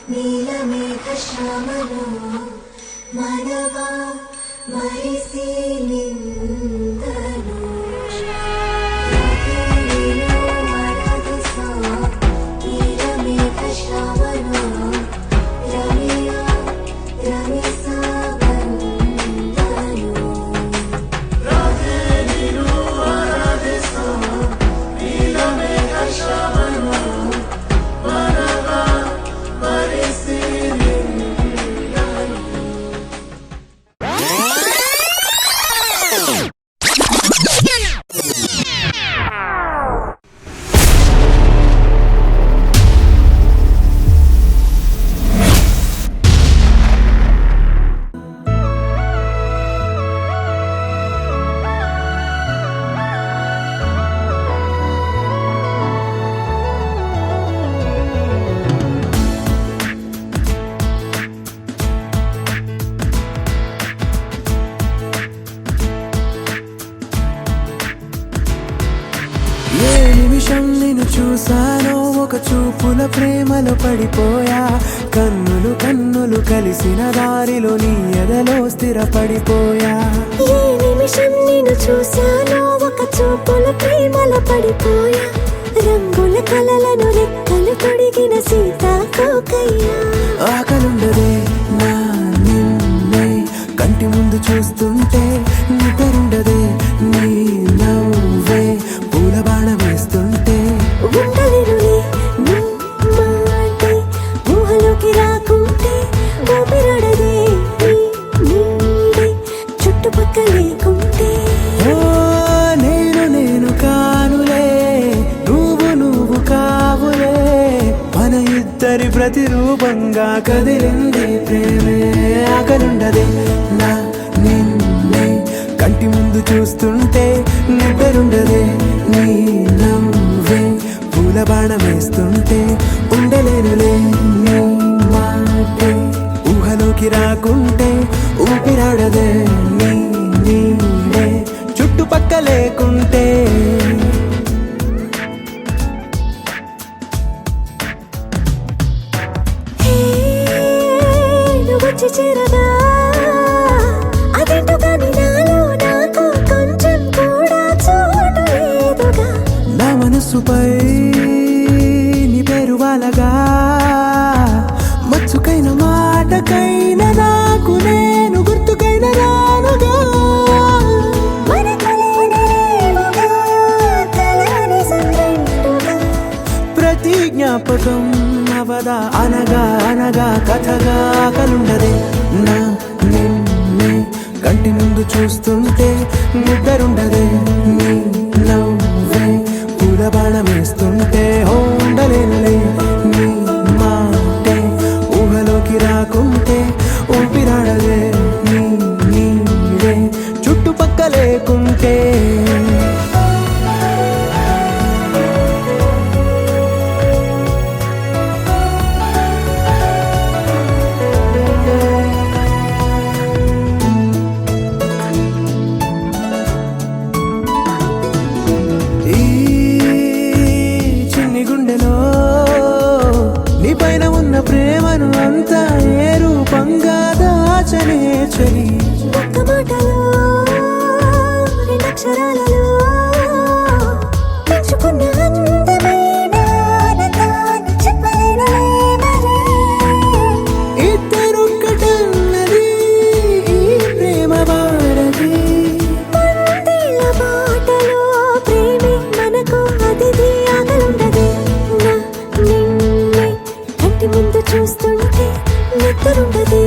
నీలమేఘ శ్యామలో మనవా మరిసి నిందను నీలమేఘ శ్యామలో రమియా రమిసా నిమిషం నిన్ను చూసానో ఒక చూపుల ప్రేమలో పడిపోయా కన్నులు కన్నులు కలిసిన దారిలో నీ ఎదలో స్థిరపడిపోయా ఏ నిమిషం నిన్ను చూసానో ఒక చూపుల ప్రేమలో పడిపోయా రంగుల కలలను రెక్కలు తొడిగిన సీతాకోకయ్యా ఆకలుండదే నా నిన్నే కంటి ముందు చూస్తుంటే నిద్రుండదే నీ నవ్వే పూల బాణ వేస్తుంటే ఉండలేనులే నీ మాటే ఊహలోకి రాకుంటే ఊపిరాడదే నీ నీడే చుట్టుపక్కల లేకుంటే ఓ నేను కానులే నువ్వు కావులే మన ఇద్దరి ప్రతిరూపంగా కదిలింది ప్రేమే ఆకలుండదే నా నిన్నే కంటి ముందు చూస్తుంటే నిద్రుండదే నీ నవ్వే పూల బాణం వేస్తుంటే ఉండలేనులే నీ మాటే ఊహలోకి రాకుంటే ఊపిరాడదే నీ నీడే చుట్టుపక్క లేకుంటే వచ్చి చేరగా అదేంటో కానీ నాలో నాకు కొంచెం కూడా చోటు లేదుగా నా మనసుపై నీ పేరు వాలగా మచ్చుకైన మాటకైన నాకు నేను గుర్తుకైన రానుగా మన కలనేవుగా కలని సంరెండుగా ప్రతి జ్ఞాపకం అవదా అనగా అనగా కథగా కలుండదే నా నిన్నే కంటి ముందు చూస్తుంటే నిద్రుండదే నీ నవ్వే పూల బాణం వేస్తుంటే ఉండలేనులే నీ మాటే ఊహలోకి రాకుంటే ఊపిరాడదే నీ నీడే చుట్టుపక్క లేకుంటే ప్రేమను అంతా ఏ రూపంగా దాచనే చలి ఒక్క మాటలో రెండక్షరాలలో పెంచుకున్న అందమైన ఆనందాన్ని చెప్పలేనులే మరి. ఇద్దరొక్కటన్నది ఈ ప్రేమ వాడది వందేళ్ల బాటలో ప్రేమే మనకు అతిథి ఆగలుండదే నా నిన్నే కంటి ముందు చూస్తుంటే నిద్రుండదే